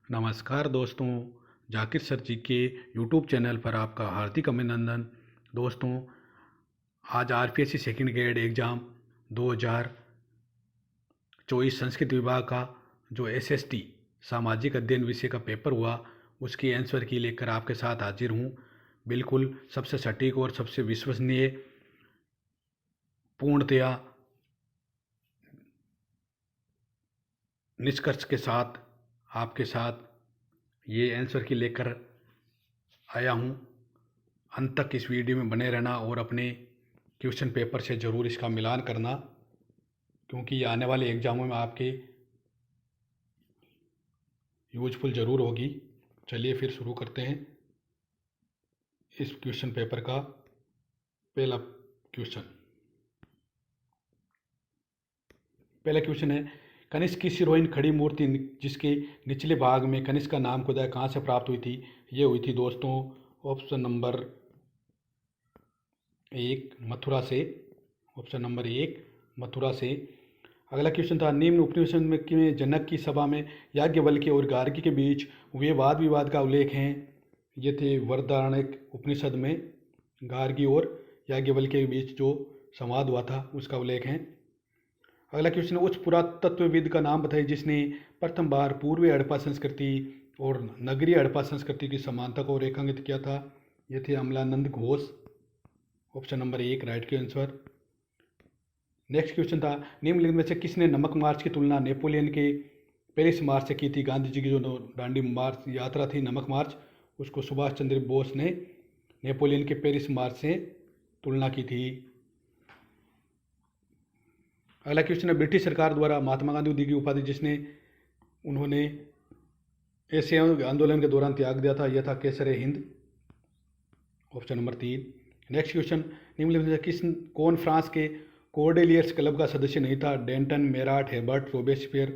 नमस्कार दोस्तों, जाकिर सर जी के यूट्यूब चैनल पर आपका हार्दिक अभिनंदन। दोस्तों, आज RPSC second grade exam 2024 Sanskrit विभाग का जो एसएसटी सामाजिक अध्ययन विषय का पेपर हुआ, उसकी आंसर की लेकर आपके साथ हाजिर हूँ। बिल्कुल सबसे सटीक और सबसे विश्वसनीय, पूर्णतया निष्कर्ष के साथ आपके साथ ये आंसर की लेकर आया हूँ। अंत तक इस वीडियो में बने रहना और अपने क्वेश्चन पेपर से ज़रूर इसका मिलान करना, क्योंकि ये आने वाले एग्ज़ामों में आपके यूजफुल ज़रूर होगी। चलिए फिर शुरू करते हैं इस क्वेश्चन पेपर का पहला क्वेश्चन। पहला क्वेश्चन है, कनिष्क की सिरोहिन खड़ी मूर्ति जिसके निचले भाग में कनिष्क का नाम खुदा कहाँ से प्राप्त हुई थी? ये हुई थी दोस्तों ऑप्शन नंबर 1 मथुरा से। ऑप्शन नंबर 1 मथुरा से। अगला क्वेश्चन था, निम्न उपनिषद में जनक की सभा में याज्ञवल्क्य और गार्गी के बीच हुए वाद विवाद का उल्लेख है। ये थे बृहदारण्यक उपनिषद में गार्गी और याज्ञवल्क्य के बीच जो संवाद हुआ था उसका उल्लेख है। अगला क्वेश्चन है, उस पुरातत्वविद का नाम बताइए जिसने प्रथम बार पूर्वी हड़प्पा संस्कृति और नगरीय हड़प्पा संस्कृति की समानता को रेखांकित किया था। ये थे Amalanand Ghosh. Option number 1 right के आंसर। नेक्स्ट क्वेश्चन था, निम्नलिखित में से किसने नमक मार्च की तुलना नेपोलियन के पेरिस मार्च से की थी? गांधी जी की जो दांडी मार्च यात्रा थी नमक मार्च, उसको सुभाष चंद्र बोस ने नेपोलियन के पेरिस मार्च से तुलना की थी। अगला क्वेश्चन है, ब्रिटिश सरकार द्वारा महात्मा गांधी को दी गई उपाधि जिसने उन्होंने एशियाई आंदोलन के दौरान त्याग दिया था, यह था Kaisar Hind. Option number 3। Next question, निम्नलिखित में कौन फ्रांस के कोर्डेलियर्स क्लब का सदस्य नहीं था? Danton, Marat, Hebert, Robespierre.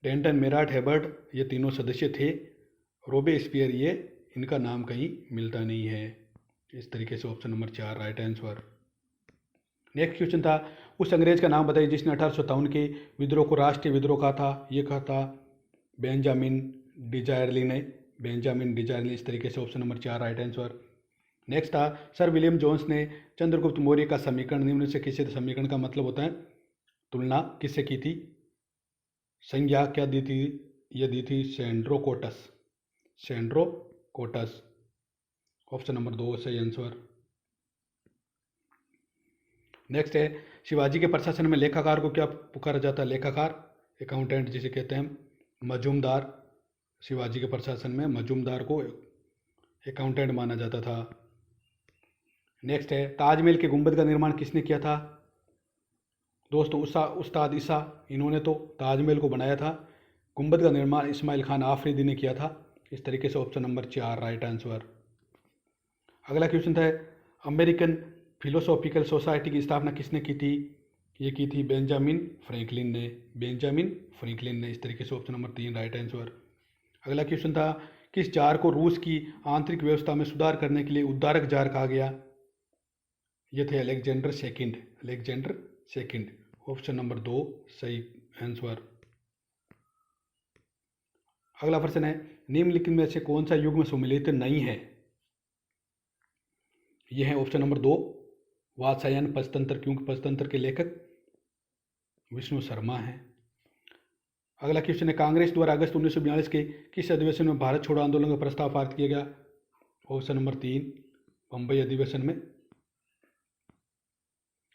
Danton, Marat, Hebert ये तीनों सदस्य थे। रोबेस्पियर ये इनका नाम कहीं मिलता नहीं है। इस तरीके से option number 4 right answer. Next question था, उस अंग्रेज का नाम बताइए जिसने 1857 के विद्रोह को राष्ट्रीय विद्रोह कहा था? ये कहा था बेंजामिन डिजायरली ने। बेंजामिन डिजायरली। इस तरीके से option number 4 right answer. Next था, सर विलियम जोन्स ने चंद्रगुप्त मौर्य का समीकरण निम्न से किसी समीकरण का मतलब होता है तुलना किससे की थी? संज्ञा क्या दी थी? यह दी थी सेंड्रोकोटस। सेंड्रोकोटस। ऑप्शन नंबर 2 सही आंसर। नेक्स्ट है, शिवाजी के प्रशासन में लेखाकार को क्या पुकारा जाता है? लेखाकार, अकाउंटेंट जिसे कहते हैं, मजूमदार। शिवाजी के प्रशासन में मजूमदार को अकाउंटेंट माना जाता था। नेक्स्ट है, ताजमहल के गुंबद का निर्माण किसने किया था? दोस्तों उस्ताद ईसा, इन्होंने तो ताजमहल को बनाया था। गुंबद का निर्माण इस्माइल खान आफरीदी ने किया था। इस तरीके से ऑप्शन नंबर 4 राइट आंसर। अगला क्वेश्चन था, अमेरिकन फिलोसॉफिकल सोसाइटी की स्थापना किसने की थी? ये की थी बेंजामिन फ्रैंकलिन ने। बेंजामिन फ्रैंकलिन ने। इस तरीके से ऑप्शन नंबर 3 राइट आंसर। अगला क्वेश्चन था, किस जार को रूस की आंतरिक व्यवस्था में सुधार करने के लिए उद्धारक जार कहा गया? ये थे Alexander second. Alexander second. Option number 2 सही आंसर। अगला प्रश्न है, निम्नलिखित में से कौन सा युग्म सुमेलित नहीं है? यह है ऑप्शन नंबर 2 वात्स्यायन पंचतंत्र, क्योंकि पंचतंत्र के लेखक विष्णु शर्मा हैं। अगला क्वेश्चन है, कांग्रेस द्वारा अगस्त 1942 के किस अधिवेशन में भारत छोड़ो आंदोलन का प्रस्ताव पारित किया गया? ऑप्शन नंबर 3 बम्बई अधिवेशन में।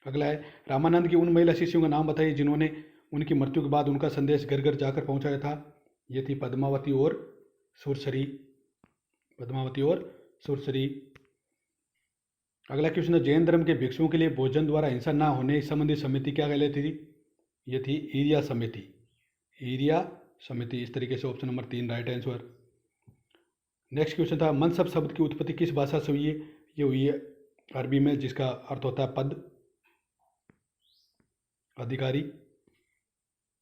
अगला है, रामानंद की उन महिला शिष्यों का नाम बताइए जिन्होंने उनकी मृत्यु के बाद उनका संदेश घर घर जाकर पहुंचाया था? ये थी पद्मावती और सुरसरी। पद्मावती और सुरसरी। अगला क्वेश्चन है, जैन धर्म के भिक्षुओं के लिए भोजन द्वारा हिंसा न होने संबंधी समिति क्या कहलाती थी? ये थी ईरिया समिति। ईरिया समिति। इस तरीके से option number 3 right answer. Next question था, मनसब शब्द की उत्पत्ति किस भाषा से हुई है? ये हुई है अरबी में, जिसका अर्थ होता है पद, अधिकारी।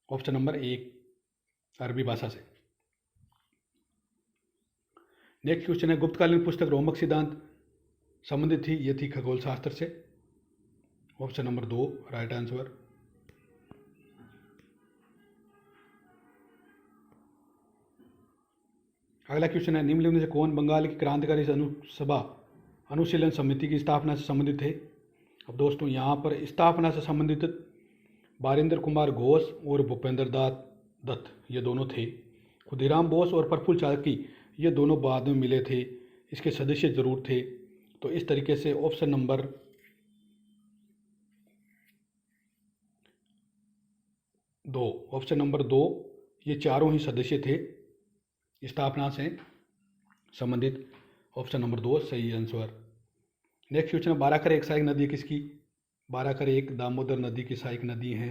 ऑप्शन नंबर 1 अरबी भाषा से। नेक्स्ट क्वेश्चन है, गुप्तकालीन पुस्तक रोमक सिद्धांत संबंधित थी? ये थी खगोल शास्त्र से। Option number 2 right answer. अगला क्वेश्चन है, निम्नलिखित में से कौन बंगाल की क्रांतिकारी अनुसभा अनुशीलन समिति की स्थापना से संबंधित है? अब दोस्तों यहाँ पर स्थापना से संबंधित बारिंदर कुमार घोष और भूपेंद्र दत्त ये दोनों थे। खुदीराम बोस और प्रफुल्ल चाकी ये दोनों बाद में मिले थे, इसके सदस्य जरूर थे। तो इस तरीके से ऑप्शन नंबर 2 ये चारों ही सदस्य थे स्थापना से संबंधित। ऑप्शन नंबर 2 सही आंसर। नेक्स्ट क्वेश्चन है, बाराकर एक सहायक नदी किसकी? बाराकर एक दामोदर नदी की सहायक नदी है।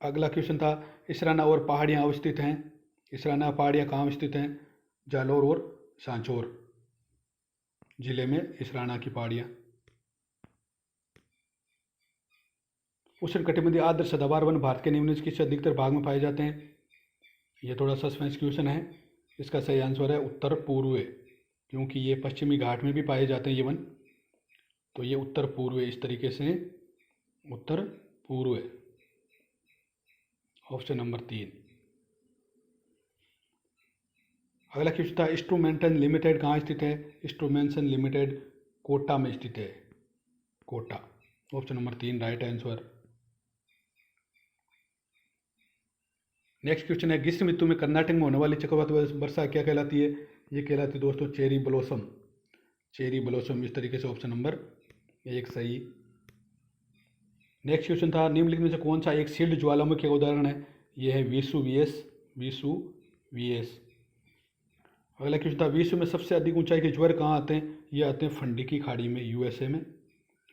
अगला क्वेश्चन था, इसराना और पहाड़ियाँ अवस्थित हैं। इसराना पहाड़ियाँ कहाँ स्थित हैं? जालौर और सांचौर जिले में इसराना की पहाड़ियाँ। उष्णकटिबंधीय आर्द्र सदाबहार वन भारत के निम्नलिखित किस अधिकतर भाग में पाए जाते हैं? ये थोड़ा सस्पेंस क्वेश्चन है। इसका सही आंसर है उत्तर पूर्व, क्योंकि ये पश्चिमी घाट में भी पाए जाते हैं ये वन। तो ये उत्तर पूर्व, इस तरीके से उत्तर पूर्व। Option number 3। अगला क्वेश्चन था, इंस्ट्रूमेंटन लिमिटेड कहाँ स्थित है? इंस्ट्रूमेंटन लिमिटेड कोटा में स्थित है, Kota. Option number 3 right answer. Next question है, ग्रीष्म ऋतु में कर्नाटक में होने वाली चक्रवाती वर्षा क्या कहलाती है? ये कहलाती है दोस्तों चेरी ब्लॉसम, चेरी ब्लॉसम, इस तरीके से ऑप्शन नंबर 1 सही। नेक्स्ट क्वेश्चन था, निम्नलिखित में से कौन सा एक शील्ड ज्वालामुखी का उदाहरण है? यह है विसुवियस, विसुवियस। अगला क्वेश्चन था, विश्व में सबसे अधिक ऊंचाई के ज्वार कहाँ आते हैं? ये आते हैं फंडी की खाड़ी में, यूएसए में,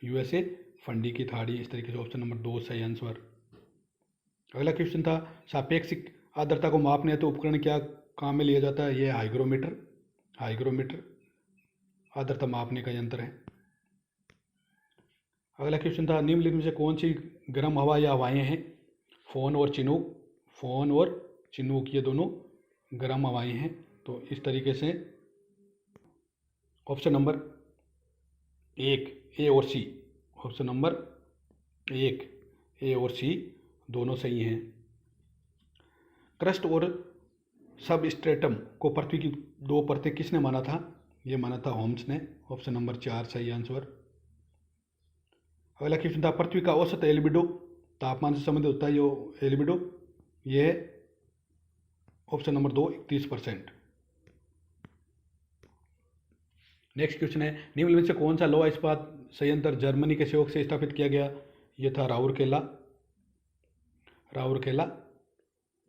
यूएसए फंडी की खाड़ी, इस तरीके से ऑप्शन नंबर 2 सही आंसर। अगला क्वेश्चन था, सापेक्षिक आर्द्रता को मापने हेतु उपकरण क्या काम में लिया जाता है? यह हाइग्रोमीटर, हाइग्रोमीटर आर्द्रता मापने का यंत्र है। अगला क्वेश्चन था, निम्नलिखित में से कौन सी गर्म हवा या हवाएं हैं? फोन और चिनूक, फोन और चिनूक ये दोनों गर्म हवाएं हैं। तो इस तरीके से ऑप्शन नंबर 1 ए और सी, ऑप्शन नंबर 1 ए और सी दोनों सही हैं। क्रस्ट और सब स्ट्रेटम को पृथ्वी की 2 परतें किसने माना था? ये माना था होम्स ने, ऑप्शन नंबर 4 सही आंसर। अगला क्वेश्चन था, पृथ्वी का औसत एल्बिडो तापमान से संबंधित होता है ये एल्बिडो, ये ऑप्शन नंबर 2 31%। नेक्स्ट क्वेश्चन है, निम्नलिखित में से कौन सा लोहा इस्पात संयंत्र जर्मनी के सहयोग से स्थापित किया गया? यह था राउरकेला, राउरकेला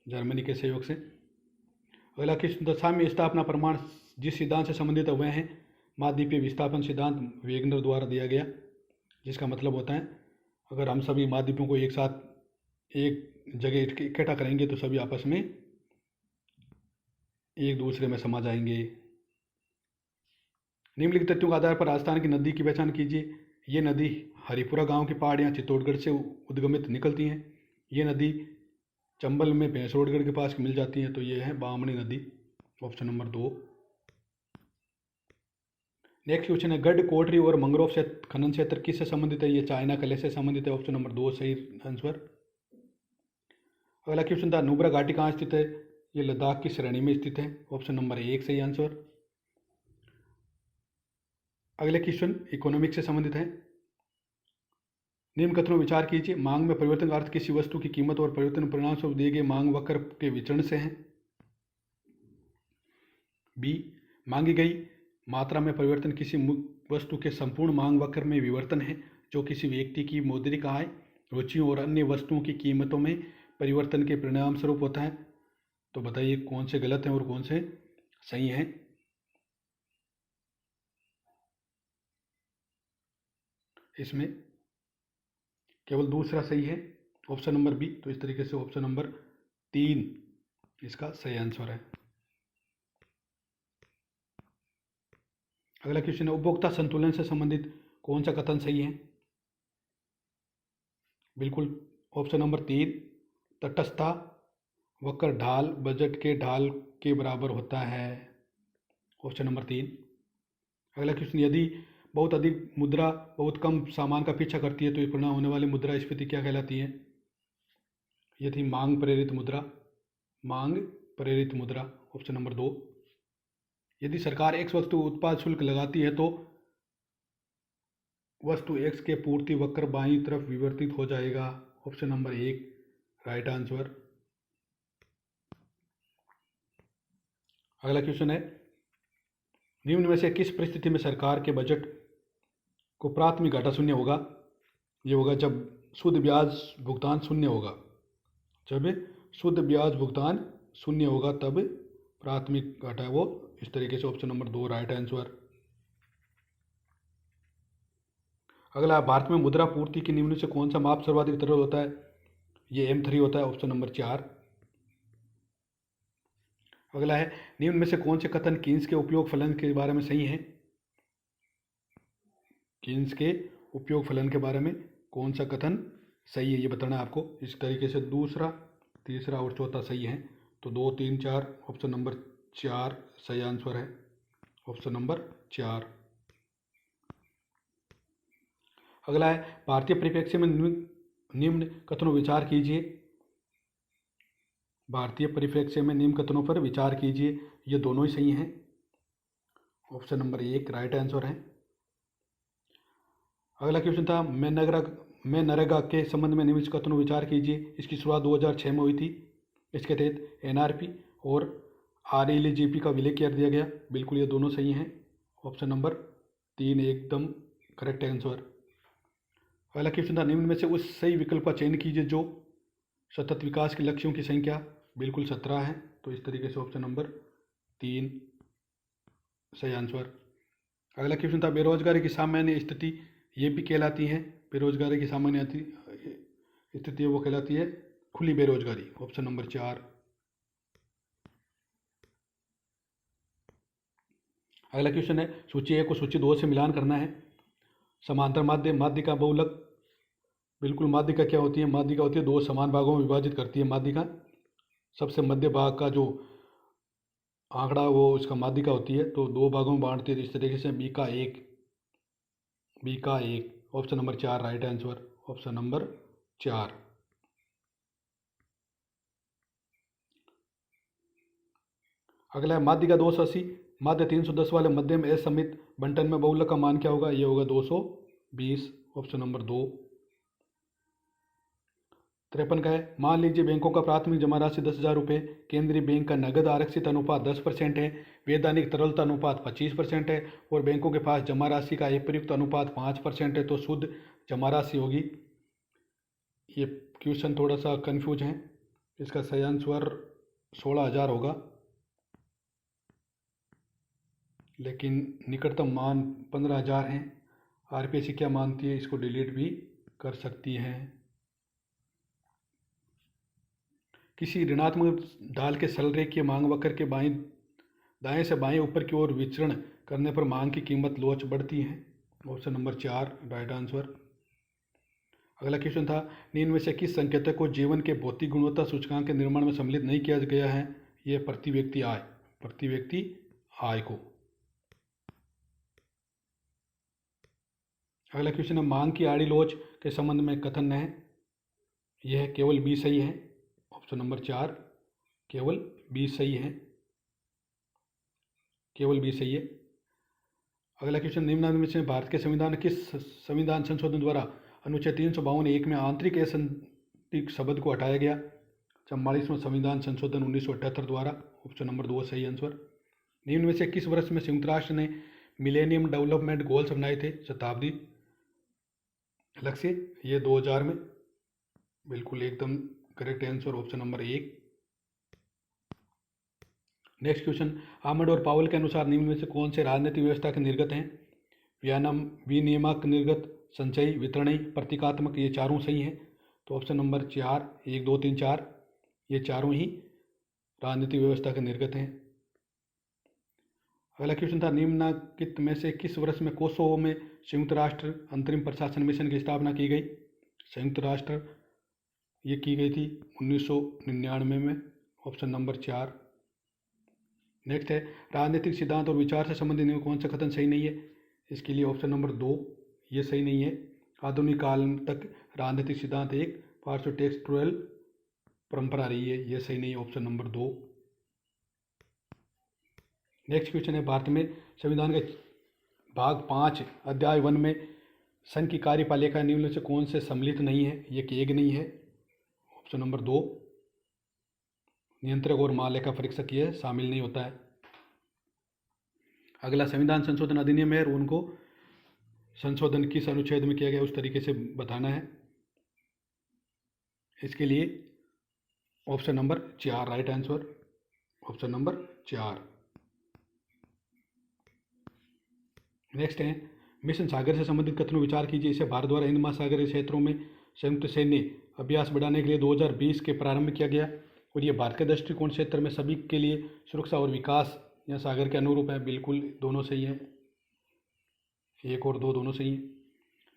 जर्मनी के सहयोग से। अगला क्वेश्चन था, साम्य स्थापना प्रमाण जिस सिद्धांत से संबंधित हुए हैं? महाद्वीपीय विस्थापन सिद्धांत वेगनर द्वारा दिया गया, जिसका मतलब होता है अगर हम सभी महाद्वीपों को एक साथ एक जगह इकट्ठा करेंगे तो सभी आपस में एक दूसरे में समा जाएंगे। निम्नलिखित तथ्यों के आधार पर राजस्थान की नदी की पहचान कीजिए। ये नदी हरिपुरा गांव की पहाड़ियाँ चित्तौड़गढ़ से उद्गमित निकलती हैं। ये नदी चंबल में भैंसरोडगढ़ के पास मिल जाती हैं। तो ये है बामनी नदी, ऑप्शन नंबर 2। नेक्स्ट क्वेश्चन है, गढ़ कोटरी और मंगरोव से खनन क्षेत्र किससे संबंधित है? ये चाइना कले से संबंधित है, ऑप्शन नंबर 2 सही आंसर। अगला क्वेश्चन था, नुब्रा घाटी कहाँ स्थित है? ये लद्दाख की श्रेणी में स्थित है, ऑप्शन नंबर 1 सही आंसर। अगले क्वेश्चन इकोनॉमिक्स से संबंधित है। निम्न कथनों विचार कीजिए। मांग में परिवर्तन का अर्थ किसी वस्तु की कीमत और परिवर्तन परिणाम स्वरूप दिए गए मांग वक्र के विचरण से है। बी, मांगी गई मात्रा में परिवर्तन किसी वस्तु के संपूर्ण मांग वक्र में विवर्तन है, जो किसी व्यक्ति की मौद्रिक आय, रुचियों और अन्य वस्तुओं की कीमतों में परिवर्तन के परिणाम स्वरूप होता है। तो बताइए कौन से गलत हैं और कौन से सही हैं। इसमें केवल दूसरा सही है, ऑप्शन नंबर बी। तो इस तरीके से ऑप्शन नंबर 3 इसका सही आंसर है। अगला क्वेश्चन है, उपभोक्ता संतुलन से संबंधित कौन सा कथन सही है? बिल्कुल ऑप्शन नंबर 3, तटस्थता वक्र ढाल बजट के ढाल के बराबर होता है, ऑप्शन नंबर 3। अगला क्वेश्चन, यदि बहुत अधिक मुद्रा बहुत कम सामान का पीछा करती है तो इस परिणाम होने वाली मुद्रास्फीति क्या कहलाती है? ये थी मांग प्रेरित मुद्रा, मांग प्रेरित मुद्रा, ऑप्शन नंबर 2 यदि सरकार एक्स वस्तु उत्पाद शुल्क लगाती है तो वस्तु एक्स के पूर्ति वक्र बाईं तरफ विवर्तित हो जाएगा। Option number 1 right answer. अगला क्वेश्चन है, निम्न में से किस परिस्थिति में सरकार के बजट को प्राथमिक घाटा शून्य होगा? ये होगा जब शुद्ध ब्याज भुगतान शून्य होगा। जब शुद्ध ब्याज भुगतान शून्य होगा तब प्राथमिक घाटा है वो इस तरीके से। Option number 2 right answer. अगला, भारत में मुद्रा पूर्ति की निम्न से कौन सा माप सर्वाधिक तरल होता है? ये M3 होता है। Option number 4। अगला है, निम्न में से कौन से कथन कीन्स के उपयोग फलन के बारे में सही है? कीन्स के उपयोग फलन के बारे में कौन सा कथन सही है ये बताना है आपको। इस तरीके से दूसरा, तीसरा और चौथा सही है। तो 2, 3, 4 ऑप्शन नंबर 4 सही आंसर है। Option number 4। अगला है, भारतीय परिप्रेक्ष्य में निम्न कथनों विचार कीजिए। भारतीय परिप्रेक्ष्य में निम्न कथनों पर विचार कीजिए। ये दोनों ही सही हैं। ऑप्शन नंबर 1 राइट आंसर है। अगला क्वेश्चन था, मैं नरेगा के संबंध में निम्न कथनों विचार कीजिए। इसकी शुरुआत 2006 में हुई थी। इसके तहत NRP और RLGP का विलय कर दिया गया। बिल्कुल ये दोनों सही हैं। ऑप्शन नंबर 3 एकदम करेक्ट आंसर। अगला क्वेश्चन था, निम्न में से उस सही विकल्प का चयन कीजिए जो सतत विकास के लक्ष्यों की संख्या बिल्कुल 17 है। तो इस तरीके से ऑप्शन नंबर 3 सही आंसर। अगला क्वेश्चन था, बेरोजगारी की सामान्य स्थिति ये भी कहलाती है। बेरोजगारी की सामान्य स्थिति वो कहलाती है खुली बेरोजगारी। Option number 4। अगला क्वेश्चन है, सूची 1 को सूची 2 से मिलान करना है। समांतर माध्य, माध्यिका बहुलक। बिल्कुल माध्यिका क्या होती है? माध्यिका होती है 2 समान भागों में विभाजित करती है। माध्यिका सबसे मध्य भाग का जो आंकड़ा वो उसका माध्यिका होती है, तो 2 भागों में बांटती है। इस तरीके से B का 1 option number 4 right answer. Option number 4। अगला है, माध्यिका 280 माध्य 310 वाले मध्यम S समित बंटन में बहुलक का मान क्या होगा? ये होगा 220। Option number 2। 53 का है, मान लीजिए बैंकों का प्राथमिक जमा राशि 10,000 रुपये, केंद्रीय बैंक का नगद आरक्षित अनुपात 10% है, वैधानिक तरलता अनुपात 25% है और बैंकों के पास जमा राशि का एक प्रयुक्त अनुपात 5% है। तो शुद्ध जमा राशि होगी। ये क्वेश्चन थोड़ा सा कंफ्यूज है। इसका सही आंसर 16,000 होगा, लेकिन निकटतम मान 15,000 है। RBI क्या मानती है, इसको डिलीट भी कर सकती है। किसी ऋणात्मक ढाल के सरल रेखीय मांग वक्र के दाएं से बाएं ऊपर की ओर विचरण करने पर मांग की कीमत लोच बढ़ती है। Option number 4 right answer. अगला क्वेश्चन था, निम्न में से किस संकेतक को जीवन के भौतिक गुणवत्ता सूचकांक के निर्माण में सम्मिलित नहीं किया गया है? यह प्रति व्यक्ति आय को। अगला क्वेश्चन है, मांग की आड़ी लोच के संबंध में कथन है। यह केवल B सही है। ऑप्शन नंबर 4 केवल B सही है। केवल B सही है। अगला क्वेश्चन, निम्न में से भारत के संविधान किस संविधान संशोधन द्वारा अनुच्छेद 352(1) में आंतरिक असंतुलित शब्द को हटाया गया? 44वां संविधान संशोधन 1978 द्वारा। ऑप्शन नंबर 2 सही आंसर। निम्न में से किस वर्ष में संयुक्त राष्ट्र ने मिलेनियम डेवलपमेंट गोल्स बनाए थे? शताब्दी लक्ष्य। ये 2000 में। बिल्कुल एकदम correct answer. Option number 1। Next question, almond और पावल के अनुसार निम्न में से कौन से राजनीतिक व्यवस्था के निर्गत हैं? विनियामक, निर्गत, संचयी, वितरणी, प्रतीकात्मक। ये चारों सही हैं। तो ऑप्शन नंबर 4 1, 2, 3, 4 ये चारों ही राजनीतिक व्यवस्था के निर्गत हैं। अगला क्वेश्चन था, निम्नलिखित में से किस वर्ष में कोसोवो में संयुक्त राष्ट्र अंतरिम प्रशासन मिशन की स्थापना की गई? संयुक्त राष्ट्र ये की गई थी 1999 में। Option number 4। नेक्स्ट है, राजनीतिक सिद्धांत और विचार से संबंधित कौन सा कथन सही नहीं है? इसके लिए ऑप्शन नंबर 2 ये सही नहीं है। आधुनिक काल तक राजनीतिक सिद्धांत एक पार्श्व टेक्सटुअल परंपरा रही है। ये सही नहीं है। Option number 2। नेक्स्ट क्वेश्चन है, भारत में संविधान के भाग 5 अध्याय 1 में संघ की कार्यपालिका नियमों से कौन से सम्मिलित नहीं है? ये केग नहीं है। ऑप्शन नंबर 2 नियंत्रक और महालेखा परीक्षक ये शामिल नहीं होता है। अगला संविधान संशोधन अधिनियम है और उनको संशोधन किस अनुच्छेद में किया गया उस तरीके से बताना है। इसके लिए option number 4 right answer, option number 4। Next है, मिशन सागर से संबंधित कथनों विचार कीजिए। इसे भारत द्वारा हिंद महासागरीय क्षेत्रों में संयुक्त सैन्य अभ्यास बढ़ाने के लिए 2020 के प्रारंभ किया गया और ये भारत के दृष्टिकोण क्षेत्र में सभी के लिए सुरक्षा और विकास या सागर के अनुरूप है। बिल्कुल दोनों सही है, 1 और 2 दोनों सही है।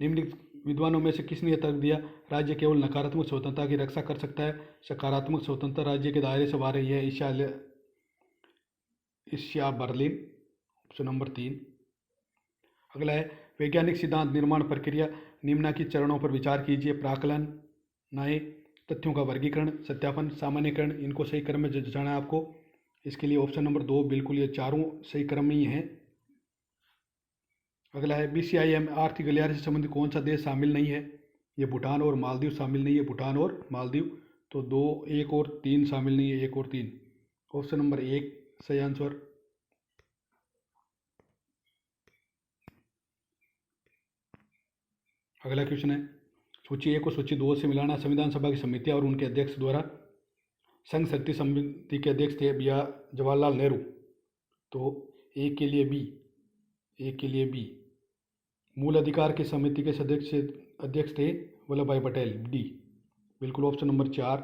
निम्नलिखित विद्वानों में से किसने यह तर्क दिया, राज्य केवल नकारात्मक स्वतंत्रता की रक्षा कर सकता है, सकारात्मक स्वतंत्रता राज्य के दायरे से बाहर ही है? Isaiah Berlin, option number 3। अगला है, वैज्ञानिक सिद्धांत निर्माण प्रक्रिया निम्नलिखित चरणों पर विचार कीजिए। प्राकलन, नए तथ्यों का वर्गीकरण, सत्यापन, सामान्यकरण। इनको सही क्रम में जाना है आपको। इसके लिए ऑप्शन नंबर 2 बिल्कुल, ये चारों सही क्रम में ही हैं। अगला है, BCIM आर्थिक गलियारे से संबंधित कौन सा देश शामिल नहीं है? ये भूटान और मालदीव शामिल नहीं है, भूटान और मालदीव। तो 2, 1 और 3 शामिल नहीं है, 1 और 3। ऑप्शन नंबर 1 सही आंसर। अगला क्वेश्चन है, सूची 1 को सूची 2 से मिलाना। संविधान सभा की समितियां और उनके अध्यक्ष द्वारा संघ शक्ति समिति के अध्यक्ष थे भैया जवाहरलाल नेहरू, तो ए के लिए बी, ए के लिए बी। मूल अधिकार की समिति के अध्यक्ष थे वल्लभ भाई पटेल, डी। बिल्कुल option number 4,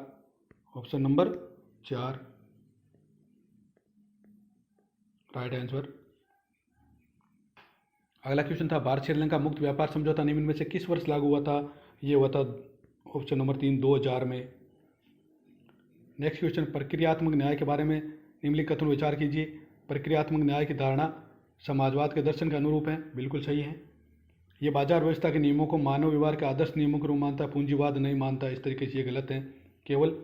option number 4 right answer. अगला क्वेश्चन था, भारत श्रीलंका मुक्त व्यापार समझौता निम्न में से किस वर्ष लागू हुआ था? ये हुआ था ऑप्शन नंबर 3 2000 में। नेक्स्ट क्वेश्चन, प्रक्रियात्मक न्याय के बारे में निम्नलिखित कथनों विचार कीजिए। प्रक्रियात्मक न्याय की धारणा समाजवाद के दर्शन के अनुरूप है। बिल्कुल सही है। ये बाजार व्यवस्था के नियमों को मानव व्यवहार के आदर्श नियमों के रूप मानता है, पूंजीवाद नहीं मानता। इस तरीके से ये गलत है। केवल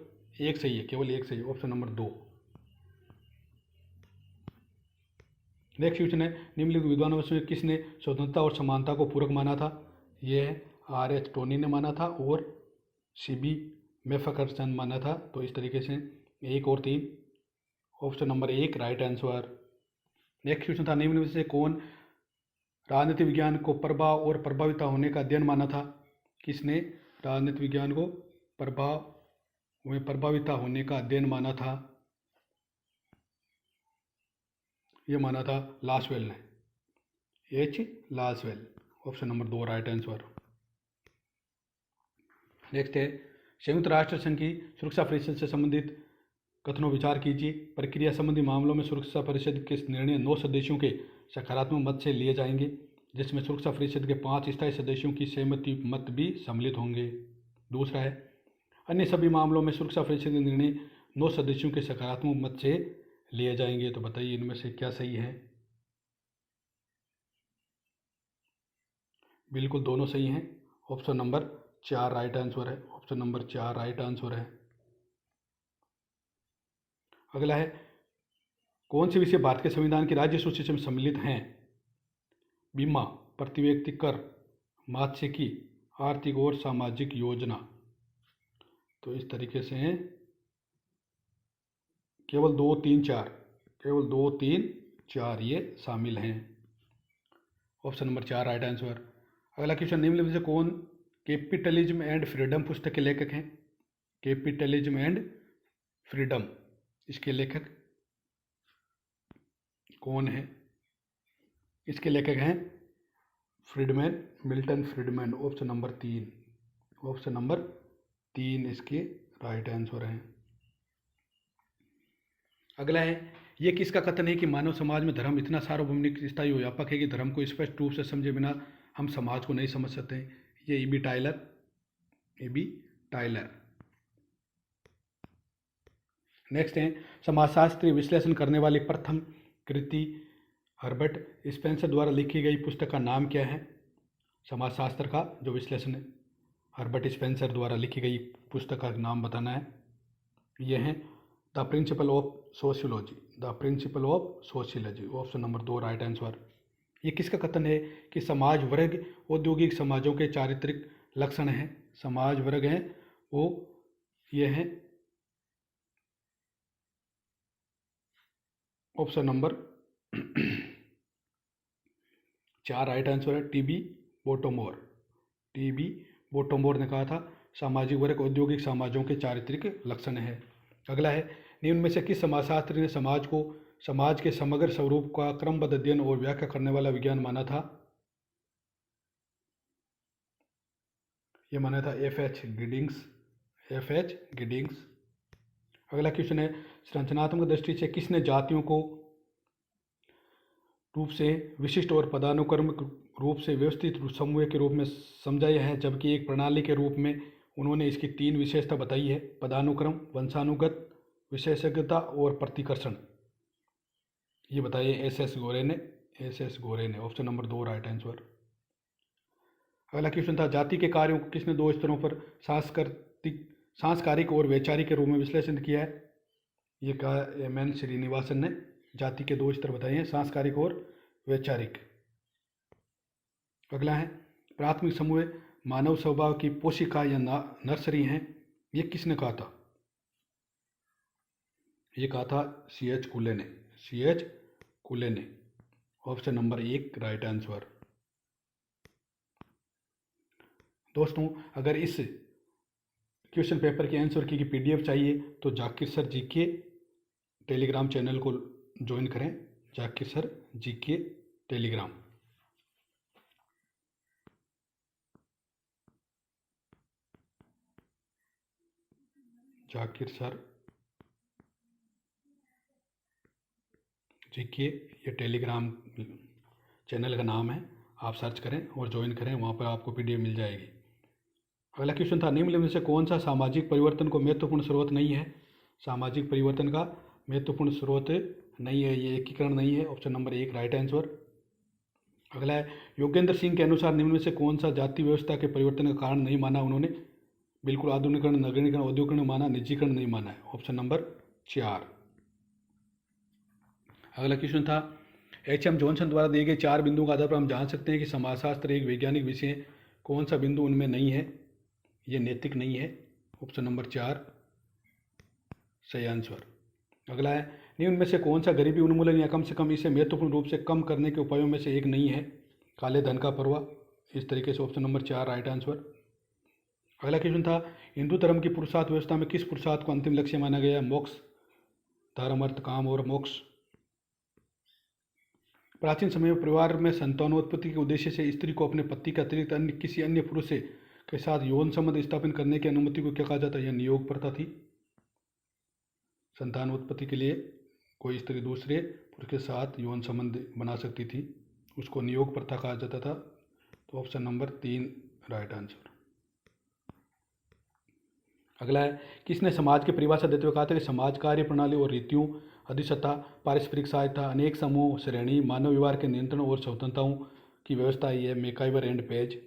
एक सही है, केवल एक सही, ऑप्शन नंबर 2। नेक्स्ट क्वेश्चन है, निम्नलिखित विद्वानों में किसने स्वतंत्रता और समानता को पूरक माना था? ये है R.H. टोनी ने माना था और C.B. मैकफर्सन माना था। तो इस तरीके से 1 और 3, option number 1 right answer. Next question था, निम्न में से कौन राजनीति विज्ञान को प्रभाव और प्रभाविता होने का अध्ययन माना था? किसने राजनीति विज्ञान को प्रभाव में प्रभाविता होने का अध्ययन माना था? ये माना था लासवेल ने, H. Lasswell, option number 2 right answer. Next है, संयुक्त राष्ट्र संघ की सुरक्षा परिषद से संबंधित कथनों विचार कीजिए। प्रक्रिया संबंधी मामलों में सुरक्षा परिषद के निर्णय 9 सदस्यों के सकारात्मक मत से लिए जाएंगे, जिसमें सुरक्षा परिषद के 5 स्थायी सदस्यों की सहमति मत भी सम्मिलित होंगे। दूसरा है, अन्य सभी मामलों में सुरक्षा परिषद के निर्णय 9 सदस्यों के सकारात्मक मत से लिए जाएंगे। तो बताइए इनमें से क्या सही है? बिल्कुल दोनों सही हैं, ऑप्शन नंबर 4 राइट आंसर है, ऑप्शन नंबर 4 राइट आंसर है। अगला है, कौन से विषय भारत के संविधान की राज्य सूची में सम्मिलित हैं? बीमा, प्रति व्यक्ति कर, मात्स्यिकी, आर्थिक और सामाजिक योजना। तो इस तरीके से हैं, केवल 2, 3, 4, केवल 2, 3, 4 ये शामिल हैं। Option number 4 right answer. अगला क्वेश्चन, निम्नलिखित में से कौन कैपिटलिज्म एंड फ्रीडम पुस्तक के लेखक हैं? कैपिटलिज्म एंड फ्रीडम, इसके लेखक कौन है? इसके लेखक हैं Friedman, Milton Friedman, option number 3, option number 3 इसके राइट आंसर हैं। अगला है, ये किसका कथन है कि मानव समाज में धर्म इतना सार्वभौमिक, स्थायी और व्यापक है कि धर्म को स्पष्ट रूप से समझे बिना हम समाज को नहीं समझ सकते? ये E.B. Tyler, E.B. Tyler. Next है, समाजशास्त्रीय विश्लेषण करने वाली प्रथम कृति हर्बर्ट स्पेंसर द्वारा लिखी गई पुस्तक का नाम क्या है? समाजशास्त्र का जो विश्लेषण है, हर्बर्ट स्पेंसर द्वारा लिखी गई पुस्तक का नाम बताना है। यह है the principle of sociology, the principle of sociology. Option number 2 right answer. ये किसका कथन है कि समाज वर्ग औद्योगिक समाजों के चारित्रिक लक्षण हैं? समाज वर्ग हैं वो ये हैं ऑप्शन नंबर 4 राइट आंसर है। टीबी बोटोमोर। टीबी बोटोमोर ने कहा था सामाजिक वर्ग औद्योगिक समाजों के चारित्रिक लक्षण है। अगला है, निम्न में से किस समाजशास्त्री ने समाज को समाज के समग्र स्वरूप का क्रमबद्ध अध्ययन और व्याख्या करने वाला विज्ञान माना था? यह माना था एफ.एच. गिडिंग्स। एफ.एच. गिडिंग्स। अगला क्वेश्चन है, संरचनात्मक दृष्टि से किसने जातियों को रूप से विशिष्ट और पदानुक्रमिक रूप से व्यवस्थित समूह के रूप में समझाया है, जबकि एक प्रणाली के रूप में उन्होंने इसकी 3 विशेषता बताई है? पदानुक्रम, वंशानुगत विशेषज्ञता और प्रतिकर्षण। ये बताइए एस.एस. गोरे ने। एस.एस. गोरे ने। Option number 2 right answer. अगला क्वेश्चन था, जाति के कार्यों को किसने 2 स्तरों पर सांस्कारिक और वैचारिक के रूप में विश्लेषण किया है? ये कहा एम.एन. श्रीनिवासन ने। जाति के 2 स्तर बताए हैं, सांस्कारिक और वैचारिक। अगला है, प्राथमिक समूह मानव स्वभाव की पोशिका या नर्सरी हैं, ये किसने कहा था? ये कहा था C.H. कुले ने। C.H. कुले ने। Option number 1 right answer. दोस्तों, अगर इस क्वेश्चन पेपर के आंसर की PDF चाहिए तो Zakir sir GK Telegram channel को ज्वाइन करें। Zakir sir GK Telegram. Zakir sir GK ये टेलीग्राम चैनल का नाम है, आप सर्च करें और ज्वाइन करें, वहाँ पर आपको PDF मिल जाएगी। अगला क्वेश्चन था, निम्न में से कौन सा सामाजिक परिवर्तन को महत्वपूर्ण स्रोत नहीं है? सामाजिक परिवर्तन का महत्वपूर्ण स्रोत नहीं है, ये एकीकरण नहीं है। Option number 1 right answer. अगला है, योगेंद्र सिंह के अनुसार निम्न में से कौन सा जाति व्यवस्था के परिवर्तन का कारण नहीं माना उन्होंने? बिल्कुल आधुनिकीकरण, नगरीकरण, औद्योगिकरण माना, निजीकरण नहीं माना है। Option number 4। अगला क्वेश्चन था, H.M. जॉनसन द्वारा दिए गए 4 बिंदुओं के आधार पर हम जान सकते हैं कि समाजशास्त्र एक वैज्ञानिक विषय है। कौन सा बिंदु उनमें नहीं है? ये नैतिक नहीं है। ऑप्शन नंबर 4 सही आंसर। अगला है, निम्न में से कौन सा गरीबी उन्मूलन या कम से कम इसे महत्वपूर्ण रूप से कम करने के उपायों में से एक नहीं है? काले धन का प्रवाह। इस तरीके से ऑप्शन नंबर 4 राइट आंसर। अगला क्वेश्चन था, हिंदू धर्म की पुरुषार्थ व्यवस्था में किस पुरुषार्थ को अंतिम लक्ष्य माना गया है? मोक्ष, धर्म, अर्थ, काम और मोक्ष। प्राचीन समय में परिवार में संतानोत्पत्ति के उद्देश्य से स्त्री को अपने पति के अतिरिक्त अन्य किसी अन्य पुरुष के साथ यौन संबंध स्थापित करने की अनुमति को क्या कहा जाता है? यह नियोग प्रथा थी। संतानोत्पत्ति के लिए कोई स्त्री दूसरे पुरुष के साथ यौन संबंध बना सकती थी, उसको नियोग प्रथा कहा जाता था। तो ऑप्शन नंबर 3 राइट आंसर। अगला है, किसने समाज की परिभाषा देते हुए कहा था कि समाज कार्य प्रणाली और रीतियों, अधिसत्ता, पारस्परिक सहायता, अनेक समूह, श्रेणी, मानव व्यवहार के नियंत्रण और स्वतंत्रताओं की व्यवस्था ही है? MacIver and page.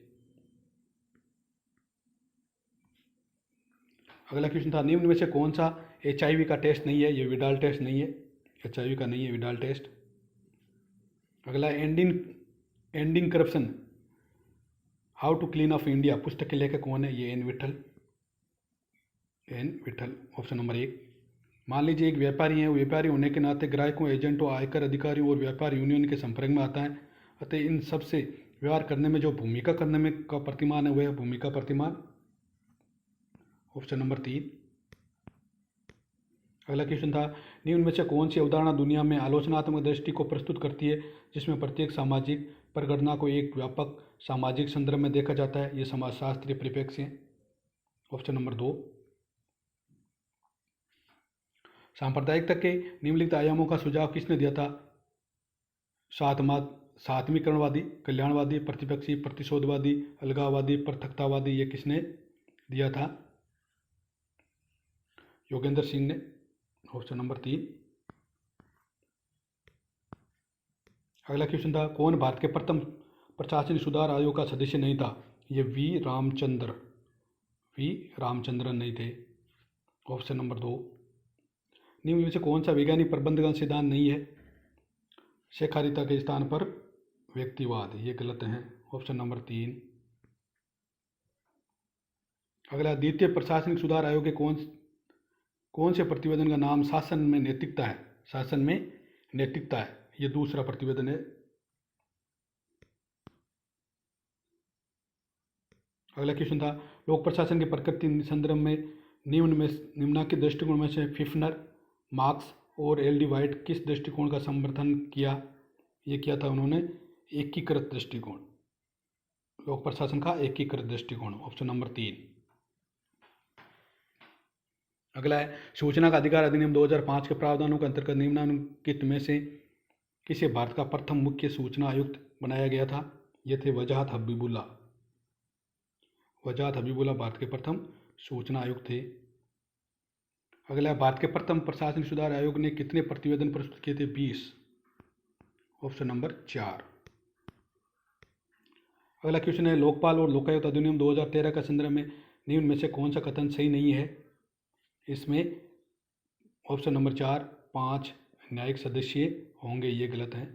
अगला क्वेश्चन था, निम्न में से कौन सा HIV का टेस्ट नहीं है? ये विडाल टेस्ट नहीं है। HIV का नहीं है विडाल टेस्ट। अगला, ending corruption, how to clean up India पुस्तक के लेखक कौन है? ये एन विठल। Option number 1। मान लीजिए एक व्यापारी है, व्यापारी होने के नाते ग्राहकों, एजेंटों, आयकर अधिकारियों और व्यापार यूनियन के संपर्क में आता है, अतः इन सब से व्यवहार करने में जो भूमिका करने में का प्रतिमान है वह है भूमिका प्रतिमान। Option number 3। अगला क्वेश्चन था, निम्न में से कौन सी अवधारणा दुनिया में आलोचनात्मक दृष्टि को प्रस्तुत करती है, जिसमें प्रत्येक सामाजिक परिघटना को एक व्यापक सामाजिक संदर्भ में देखा जाता है? ये समाजशास्त्रीय परिप्रेक्ष्य है। Option number 2। सांप्रदायिकता के निम्नलिखित आयामों का सुझाव किसने दिया था? सातवीकरणवादी, कल्याणवादी, प्रतिपक्षी, प्रतिशोधवादी, अलगाववादी, पृथकतावादी। ये किसने दिया था? योगेंद्र सिंह ने। Option number 3। अगला क्वेश्चन था, कौन भारत के प्रथम प्रशासनिक सुधार आयोग का सदस्य नहीं था? ये वी रामचंद्रन नहीं थे। Option number 2। निम्न में से कौन सा वैज्ञानिक प्रबंध का सिद्धांत नहीं है? सहकारिता के स्थान पर व्यक्तिवाद, ये गलत है, ऑप्शन नंबर 3। अगला, द्वितीय प्रशासनिक सुधार आयोग के कौन से प्रतिवेदन का नाम शासन में नैतिकता है? शासन में नैतिकता है, ये दूसरा प्रतिवेदन है। अगला क्वेश्चन था, लोक प्रशासन की प्रकृति संदर्भ में निम्नलिखित दृष्टिकोण में से फिफ्नर, मार्क्स और एल डी वाइट किस दृष्टिकोण का समर्थन किया? ये किया था उन्होंने एकीकृत दृष्टिकोण, लोक प्रशासन का एकीकृत दृष्टिकोण, ऑप्शन नंबर 3। अगला है, सूचना का अधिकार अधिनियम 2005 के प्रावधानों के अंतर्गत निम्नलिखित में से किसे भारत का प्रथम मुख्य सूचना आयुक्त बनाया गया था? ये थे वजाहत हबीबुल्ला। वजाहत हबीबुल्ला भारत के प्रथम सूचना आयुक्त थे। अगला, भारत के प्रथम प्रशासनिक सुधार आयोग ने कितने प्रतिवेदन प्रस्तुत किए थे? 20, ऑप्शन नंबर 4। अगला क्वेश्चन है, लोकपाल और लोकायुक्त अधिनियम 2013 का संदर्भ में निम्न में से कौन सा कथन सही नहीं है? इसमें ऑप्शन नंबर 4, 5 न्यायिक सदस्य होंगे, ये गलत है।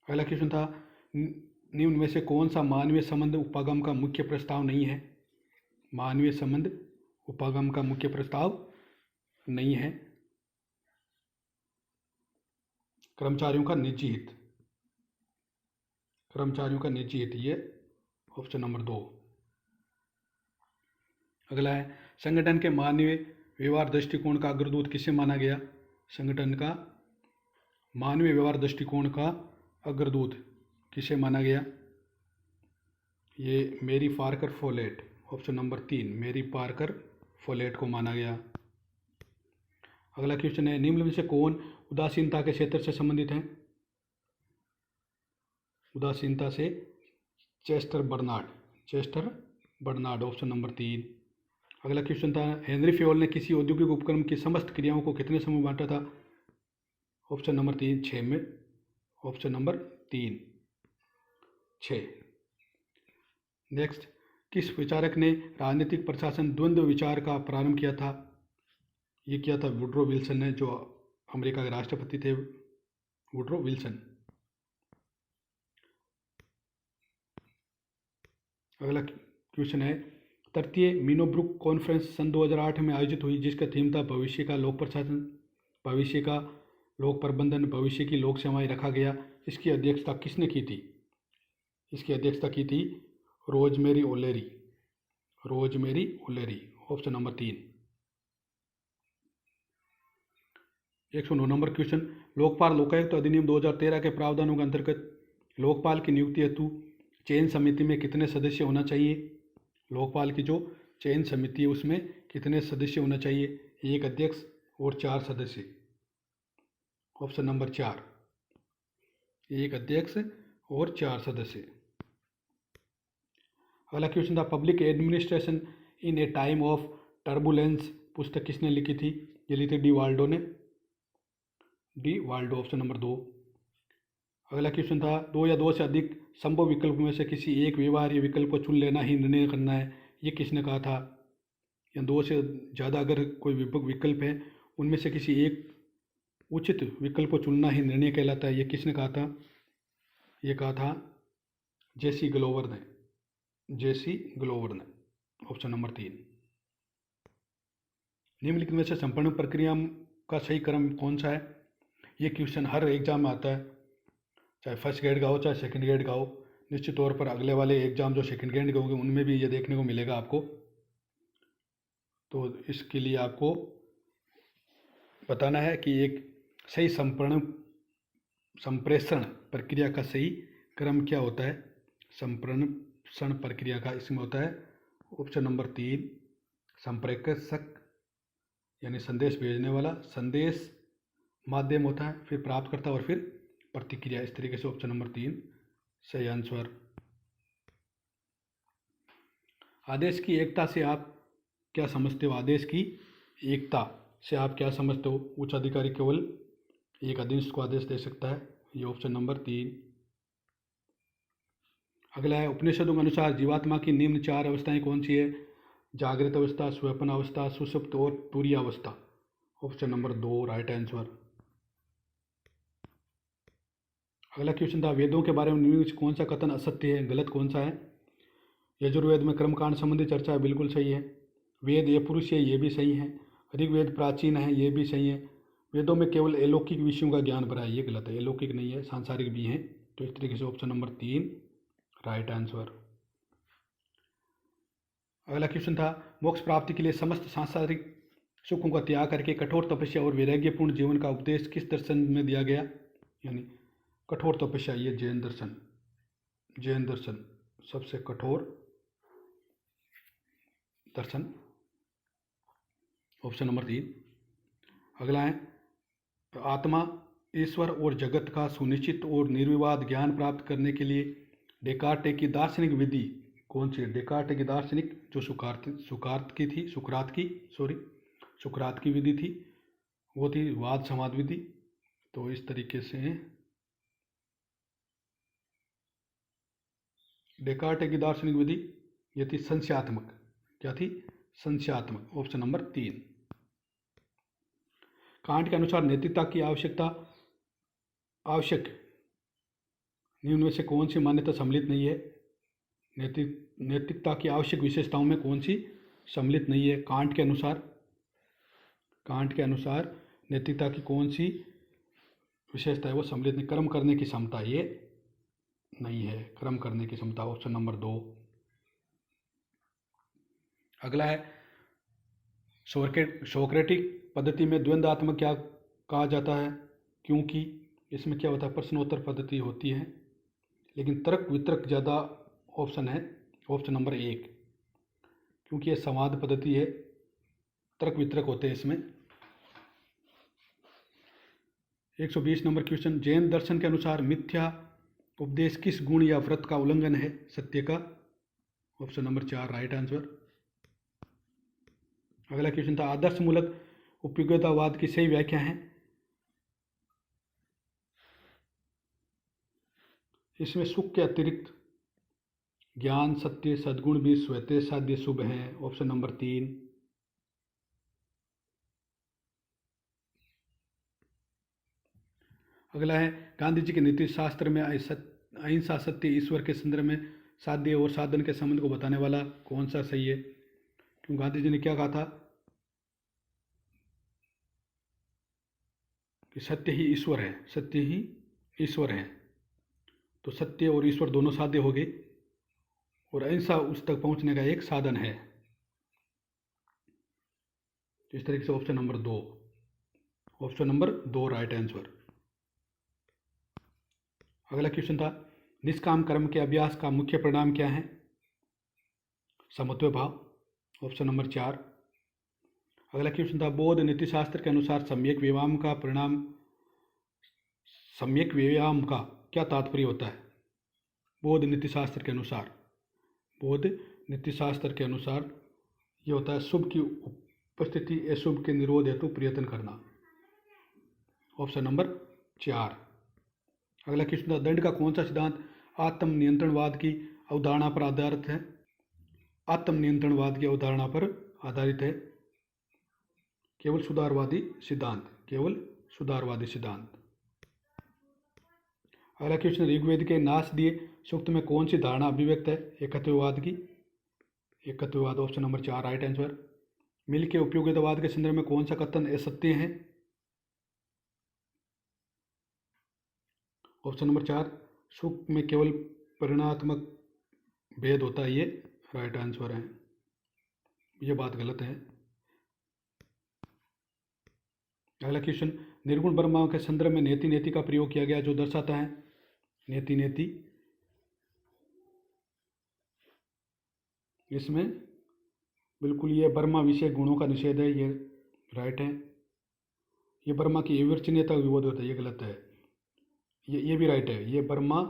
अगला क्वेश्चन था, निम्न में से कौन सा मानवीय संबंध उपागम का मुख्य प्रस्ताव नहीं है? मानवीय संबंध उपागम का मुख्य प्रस्ताव नहीं है। कर्मचारियों का निजी हित, कर्मचारियों का निजी हित, ये ऑप्शन नंबर 2। अगला है, संगठन के मानवीय व्यवहार दृष्टिकोण का अग्रदूत किसे माना गया? संगठन का मानवीय व्यवहार दृष्टिकोण का अग्रदूत किसे माना गया? ये मेरी पार्कर फोलेट, ऑप्शन नंबर 3, मेरी पार्कर फोलेट को माना गया। अगला क्वेश्चन है, निम्न में से कौन उदासीनता के क्षेत्र से संबंधित है? उदासीनता से चेस्टर बर्नार्ड, ऑप्शन नंबर 3। अगला क्वेश्चन था, हेनरी फेयोल ने किसी औद्योगिक उपक्रम की समस्त क्रियाओं को कितने समूह में बांटा था? ऑप्शन नंबर 3, 6 में, ऑप्शन नंबर 3, 6। नेक्स्ट, किस विचारक ने राजनीतिक प्रशासन द्वंद्व विचार का प्रारंभ किया था? ये किया था वुड्रो विल्सन ने, जो अमेरिका के राष्ट्रपति थे, वुड्रो विल्सन। अगला क्वेश्चन है, तृतीय मीनोब्रुक कॉन्फ्रेंस सन 2008 में आयोजित हुई, जिसका थीम था भविष्य का लोक प्रशासन, भविष्य का लोक प्रबंधन, भविष्य की लोक सेवाएं रखा गया। इसकी अध्यक्षता किसने की थी? इसकी अध्यक्षता की थी Rosemary O'Leary, option number 3। 109 number question, Lokpal Lokayukta अधिनियम 2013 के प्रावधानों के अंतर्गत लोकपाल की नियुक्ति हेतु चयन समिति में कितने सदस्य होना चाहिए? लोकपाल की जो चयन समिति है उसमें कितने सदस्य होना चाहिए? 1 अध्यक्ष और 4 सदस्य, ऑप्शन नंबर 4, 1 अध्यक्ष और 4 सदस्य। अगला क्वेश्चन था, public administration in A time of turbulence पुस्तक किसने लिखी थी? ये लिखी थी डी वाल्डो ने, ऑप्शन नंबर 2। अगला क्वेश्चन था, 2 या 2 से अधिक संभव विकल्प में से किसी एक व्यवहार्य विकल्प को चुन लेना ही निर्णय करना है, ये किसने कहा था? या 2 से ज़्यादा अगर कोई विकल्प है उनमें से किसी एक उचित विकल्प को चुनना ही निर्णय कहलाता है, ये किसने कहा था? ये कहा था जेसी ग्लोवर ने, ऑप्शन नंबर 3। निम्नलिखित में से संपूर्ण प्रक्रिया का सही क्रम कौन सा है? ये क्वेश्चन हर एग्जाम में आता है, चाहे फर्स्ट ग्रेड का हो चाहे सेकंड ग्रेड का हो। निश्चित तौर पर अगले वाले एग्जाम जो सेकंड ग्रेड के होंगे उनमें भी ये देखने को मिलेगा आपको। तो इसके लिए आपको बताना है कि एक सही संप्रेषण प्रक्रिया का सही क्रम क्या होता है। संप्रेषण प्रक्रिया का इसमें होता है ऑप्शन नंबर 3, संप्रेषक यानी संदेश भेजने वाला, संदेश माध्यम होता है, फिर प्राप्तकर्ता और फिर प्रतिक्रिया। इस तरीके से ऑप्शन नंबर 3 सही आंसर। आदेश की एकता से आप क्या समझते हो? आदेश की एकता से आप क्या समझते हो? उच्च अधिकारी केवल एक अधीनस्थ को आदेश दे सकता है, ये ऑप्शन नंबर 3। अगला है, उपनिषदों के अनुसार जीवात्मा की निम्न 4 अवस्थाएं कौन सी है? जागृत अवस्था, स्वप्न अवस्था, सुषुप्त और तुरीय अवस्था। Option number 2 right answer. अगला क्वेश्चन था, वेदों के बारे में निम्नलिखित में कौन सा कथन असत्य है, गलत कौन सा है? यजुर्वेद में कर्मकांड संबंधी चर्चा है, बिल्कुल सही है। वेद ये पुरुष है, ये भी सही है। ऋग्वेद प्राचीन है, ये भी सही है। वेदों में केवल अलौकिक विषयों का ज्ञान भरा है, ये गलत है, अलौकिक नहीं है, सांसारिक भी हैं। तो इस तरीके से ऑप्शन नंबर 3 राइट आंसर। अगला क्वेश्चन था, मोक्ष प्राप्ति के लिए समस्त सांसारिक सुखों का त्याग करके कठोर तपस्या और वैराग्यपूर्ण जीवन का उपदेश किस दर्शन में दिया गया? यानी कठोर तपस्या, ये जैन दर्शन, जैन दर्शन सबसे कठोर दर्शन, ऑप्शन नंबर 3। अगला है, आत्मा, ईश्वर और जगत का सुनिश्चित और निर्विवाद ज्ञान प्राप्त करने के लिए डेकार्टे की दार्शनिक विधि कौन सी है? डेकार्टे की दार्शनिक जो सुकरात की विधि थी, वो थी वाद समाद विधि। तो इस तरीके से डेकार्टे की दार्शनिक विधि ये थी संशयात्मक। क्या थी? संशयात्मक, ऑप्शन नंबर 3। कांट के अनुसार नैतिकता की आवश्यक निम्न में से कौन सी मान्यता सम्मिलित नहीं है? नैतिकता की आवश्यक विशेषताओं में कौन सी सम्मिलित नहीं है? कांट के अनुसार नैतिकता की कौन सी विशेषता है वो सम्मिलित नहीं? कर्म करने की क्षमता, ये नहीं है, कर्म करने की क्षमता, ऑप्शन नंबर 2। अगला है, सोक्रेटिक पद्धति में द्वंद्वात्मक क्या कहा जाता है? क्योंकि इसमें क्या होता है, प्रश्नोत्तर पद्धति होती है, लेकिन तर्क वितर्क ज़्यादा ऑप्शन है, ऑप्शन नंबर 1, क्योंकि ये संवाद पद्धति है, तर्क वितर्क होते हैं इसमें। 120 नंबर क्वेश्चन, जैन दर्शन के अनुसार मिथ्या उपदेश किस गुण या व्रत का उल्लंघन है? सत्य का, ऑप्शन नंबर 4 राइट आंसर। अगला क्वेश्चन था, आदर्शमूलक उपयोगितावाद की सही व्याख्या है? इसमें सुख के अतिरिक्त ज्ञान, सत्य, सद्गुण भी स्वतः साध्य शुभ हैं, ऑप्शन नंबर 3। अगला है, गांधी जी के नीति शास्त्र में अहिंसा, सत्य, ईश्वर के संदर्भ में साध्य और साधन के संबंध को बताने वाला कौन सा सही है? क्यों गांधी जी ने क्या कहा था कि सत्य ही ईश्वर है, सत्य ही ईश्वर है। तो सत्य और ईश्वर दोनों साध्य हो गए और अहिंसा उस तक पहुंचने का एक साधन है। तो इस तरीके से option number 2, option number 2 right answer. अगला क्वेश्चन था, निष्काम कर्म के अभ्यास का मुख्य परिणाम क्या है? समत्व भाव, ऑप्शन नंबर 4। अगला क्वेश्चन था, बौद्ध नीतिशास्त्र के अनुसार सम्यक व्यायाम का क्या तात्पर्य होता है? बौद्ध नीतिशास्त्र के अनुसार ये होता है शुभ की उपस्थिति, अशुभ के निरोध हेतु प्रयत्न करना, ऑप्शन नंबर 4। अगला क्वेश्चन था, दंड का कौन सा सिद्धांत आत्मनियंत्रणवाद की अवधारणा पर आधारित है? आत्मनियंत्रणवाद की अवधारणा पर आधारित है। केवल सुधारवादी सिद्धांत। अगला क्वेश्चन, ऋग्वेद के नासदीय सूक्त में कौन सी धारणा अभिव्यक्त है? एकत्ववाद, ऑप्शन नंबर 4 राइट आंसर। मिल के उपयोगितावाद के संदर्भ में कौन सा कथन असत्य है? ऑप्शन नंबर 4, सुख में केवल परिणात्मक भेद होता है, ये राइट आंसर है, ये बात गलत है। अगला क्वेश्चन, निर्गुण ब्रह्म के संदर्भ में नेति का प्रयोग किया गया जो दर्शाता है? नेति, इसमें बिल्कुल ये ब्रह्मा विषय गुणों का निषेध है, ये राइट है। ये ब्रह्मा की अविवर्चनीयता का विरोध होता है, ये गलत है। ये भी राइट है, ये ब्रह्मा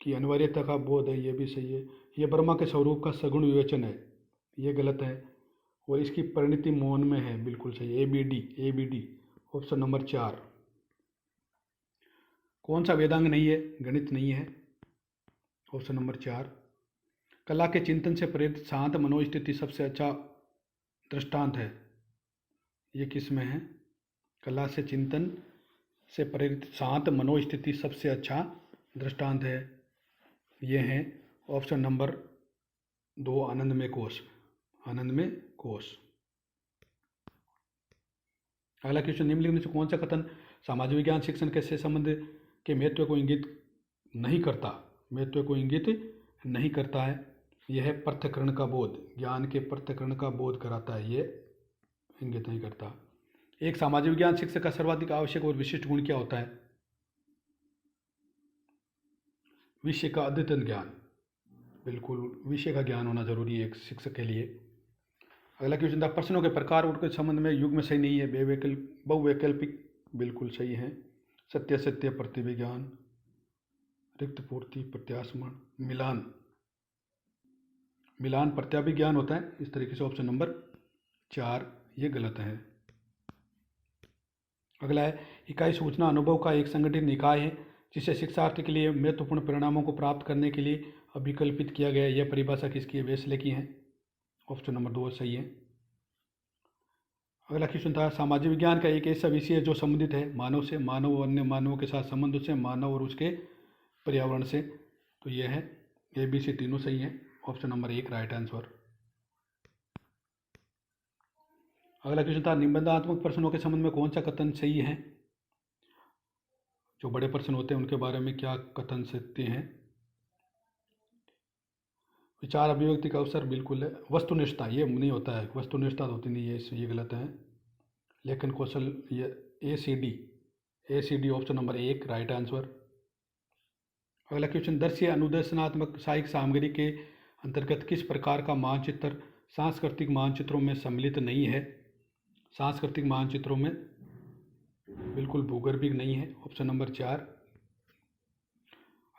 की अनिवार्यता का बोध है, ये भी सही है। ये ब्रह्मा के स्वरूप का सगुण विवेचन है, ये गलत है। और इसकी परिणति मौन में है, बिल्कुल सही, ABD, ऑप्शन नंबर 4। कौन सा वेदांग नहीं है? गणित नहीं है, ऑप्शन नंबर 4। कला के चिंतन से प्रेरित शांत मनोस्थिति सबसे अच्छा दृष्टांत है। ये किस में है? कला से चिंतन से प्रेरित शांत मनोस्थिति सबसे अच्छा दृष्टांत है। ये है ऑप्शन नंबर 2, आनंदमय कोश। आनंदमय कोश। अगला क्वेश्चन, निम्नलिखित में से कौन सा कथन सामाजिक विज्ञान शिक्षण के संबंध के महत्व को इंगित नहीं करता? महत्व को इंगित नहीं करता है। यह है पृथक्करण का बोध, ज्ञान के पृथक्करण का बोध कराता है, ये इंगित नहीं करता। एक सामाजिक विज्ञान शिक्षक का सर्वाधिक आवश्यक और विशिष्ट गुण क्या होता है? विषय का अद्यतन ज्ञान। बिल्कुल, विषय का ज्ञान होना जरूरी है एक शिक्षक के लिए। अगला क्वेश्चन था, प्रश्नों के प्रकार उनके संबंध में युग्म सही नहीं है, बहुवैकल्पिक बिल्कुल सही है। सत्य सत्य, प्रतिविज्ञान, रिक्त पूर्ति, प्रत्यास्मरण, मिलान। मिलान प्रत्याभिज्ञान होता है। इस तरीके से ऑप्शन नंबर 4 ये गलत है। अगला है, इकाई सूचना अनुभव का एक संगठित निकाय है जिसे शिक्षार्थी के लिए महत्वपूर्ण परिणामों को प्राप्त करने के लिए अभिकल्पित किया गया है। यह परिभाषा किसकी है? वेस्ले की है। ऑप्शन नंबर 2 सही है। अगला क्वेश्चन था, सामाजिक विज्ञान का एक ऐसा विषय है जो संबंधित है मानव से, मानव और अन्य मानवों के साथ संबंध से, मानव और उसके पर्यावरण से। तो यह है ABC तीनों सही है। Option number 1 right answer. अगला क्वेश्चन था, निबंधात्मक प्रश्नों के संबंध में कौन सा कथन सही है? जो बड़े प्रश्न होते हैं उनके बारे में क्या कथन सत्य हैं? विचार अभिव्यक्ति का अवसर बिल्कुल है। वस्तुनिष्ठता ये नहीं होता है, वस्तुनिष्ठता होती नहीं है, ये गलत है। लेखन कौशल ये ACD option number 1 right answer. अगला क्वेश्चन, दर्शीय अनुदर्शनात्मक सहायक सामग्री के अंतर्गत किस प्रकार का मानचित्र सांस्कृतिक मानचित्रों में सम्मिलित नहीं है? सांस्कृतिक मानचित्रों में बिल्कुल भूगर्भिक नहीं है। Option number 4।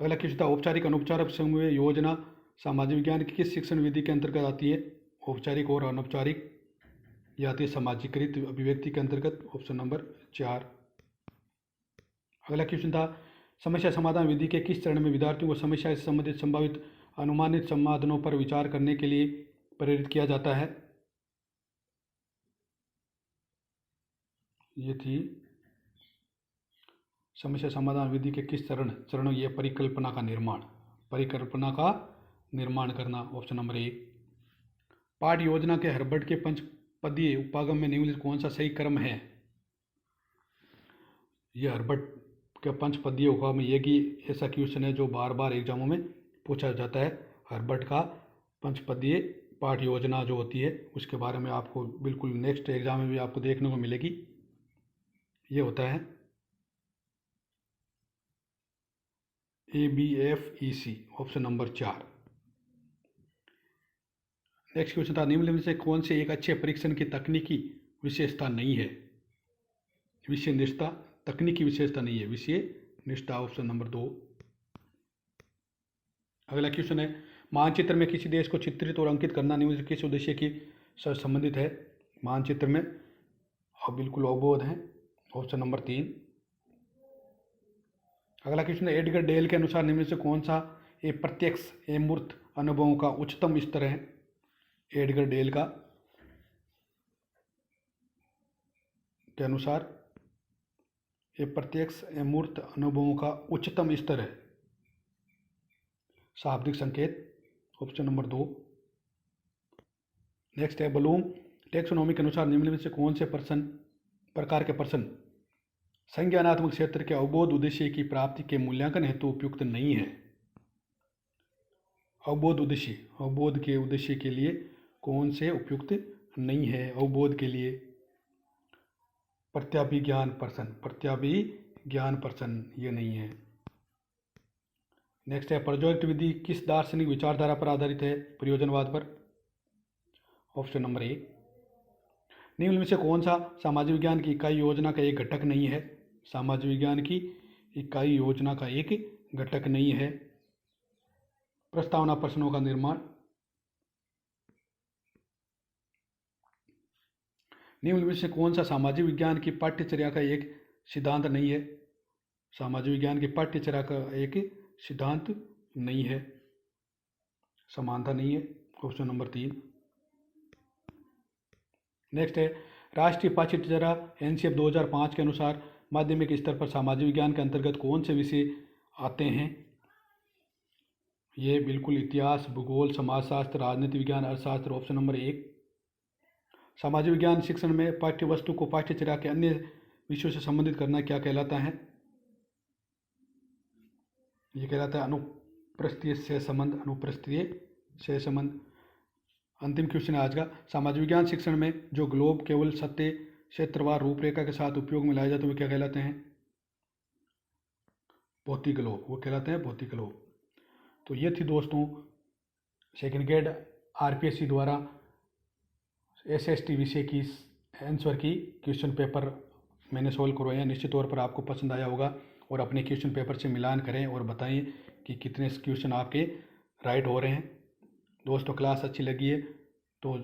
अगला क्वेश्चन था, औपचारिक अनौपचारिक समन्वय योजना सामाजिक विज्ञान की किस शिक्षण विधि के अंतर्गत आती है? औपचारिक और अनौपचारिक ये आती है सामाजिकृत अभिव्यक्ति के अंतर्गत। Option number 4। अगला क्वेश्चन था, समस्या समाधान विधि के किस चरण में विद्यार्थियों को समस्या से संबंधित संभावित अनुमानित समाधानों पर विचार करने के लिए प्रेरित किया जाता है? ये थी समस्या समाधान विधि के किस चरण ये परिकल्पना का निर्माण करना। Option number 1। पाठ योजना के हर्बर्ट के पंचपदीय उपागम में निम्नलिखित कौन सा सही क्रम है? यह हर्बर्ट के पंचपदीय उपागम ये कि ऐसा क्वेश्चन है जो बार बार एग्जामों में पूछा जाता है। हर्बर्ट का पंचपदीय पाठ योजना जो होती है उसके बारे में आपको बिल्कुल नेक्स्ट एग्जाम में भी आपको देखने को मिलेगी। ये होता है ABFEC option number 4। Next question था, निम्नलिखित में से कौन से एक अच्छे परीक्षण की तकनीकी विशेषता नहीं है? विषय निष्ठा तकनीकी विशेषता नहीं है, विषय निष्ठा। Option number 2। अगला क्वेश्चन है, मानचित्र में किसी देश को चित्रित और अंकित करना निम्नलिखित किस उद्देश्य की संबंधित है? मानचित्र में बिल्कुल अवबोध है। Option number 3। अगला क्वेश्चन है, एडगर डेल के अनुसार निम्न से कौन सा प्रत्यक्ष मूर्त अनुभवों का उच्चतम स्तर है? एडगर डेल के अनुसार प्रत्यक्ष मूर्त अनुभवों का उच्चतम स्तर है शाब्दिक संकेत। Option number 2। नेक्स्ट है, ब्लूम टैक्सोनॉमी के अनुसार निम्नलिखित में से कौन से प्रकार के प्रश्न संज्ञानात्मक क्षेत्र के अवबोध उद्देश्य की प्राप्ति के मूल्यांकन हेतु उपयुक्त नहीं है? अवबोध के उद्देश्य के लिए कौन से उपयुक्त नहीं है? अवबोध के लिए प्रत्याभिज्ञान प्रश्न ये नहीं है। नेक्स्ट है, प्रोजेक्ट विधि किस दार्शनिक विचारधारा पर आधारित है? प्रयोजनवाद पर। Option number 1। निम्न में से कौन सा सामाजिक विज्ञान की इकाई योजना का एक घटक नहीं है? सामाजिक विज्ञान की इकाई योजना का एक घटक नहीं है। प्रस्तावना प्रश्नों का निर्माण। निम्न में से कौन सा सामाजिक विज्ञान की पाठ्यचर्या का एक सिद्धांत नहीं है? सामाजिक विज्ञान की पाठ्यचर्या का एक सिद्धांत नहीं है, समानता नहीं है। Option number 3। नेक्स्ट है राष्ट्रीय पाठ्यचर्या एनसीएफ 2005 के अनुसार माध्यमिक स्तर पर सामाजिक विज्ञान के अंतर्गत कौन से विषय आते हैं? ये बिल्कुल इतिहास, भूगोल, समाजशास्त्र, राजनीति विज्ञान, अर्थशास्त्र। Option number 1। सामाजिक विज्ञान शिक्षण में पाठ्य वस्तु को पाठ्यचर्या के अन्य विषयों से संबंधित करना क्या कहलाता है? ये कहलाता है अनुप्रस्थीय सहसंबंध। अनुप्रस्थीय सहसंबंध। अंतिम क्वेश्चन है आज का। सामाजिक विज्ञान शिक्षण में जो ग्लोब केवल सत्य क्षेत्रवार रूपरेखा के साथ उपयोग में लाए जाते हैं वो क्या कहलाते हैं? भौतिक ग्लोब। वो कहलाते हैं भौतिक ग्लोब। तो ये थी दोस्तों सेकेंड ग्रेड आरपीएससी द्वारा एसएसटी विषय की आंसर की क्वेश्चन पेपर मैंने सोल्व करवाए हैं। निश्चित तौर पर आपको पसंद आया होगा और अपने क्वेश्चन पेपर से मिलान करें और बताएं कि कितने क्वेश्चन आपके राइट हो रहे हैं। दोस्तों क्लास अच्छी लगी है तो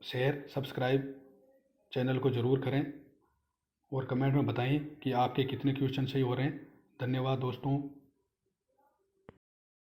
शेयर सब्सक्राइब चैनल को ज़रूर करें और कमेंट में बताएं कि आपके कितने क्वेश्चन सही हो रहे हैं। धन्यवाद दोस्तों।